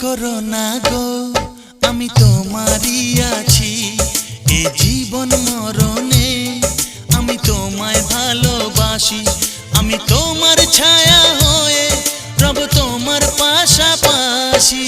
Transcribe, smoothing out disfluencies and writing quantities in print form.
করো না গো, আমি তোমারই আছি। এ জীবন মরণে আমি তোমায় ভালোবাসি। আমি তোমার ছায়া হয়ে রব তোমার পাশাপাশি।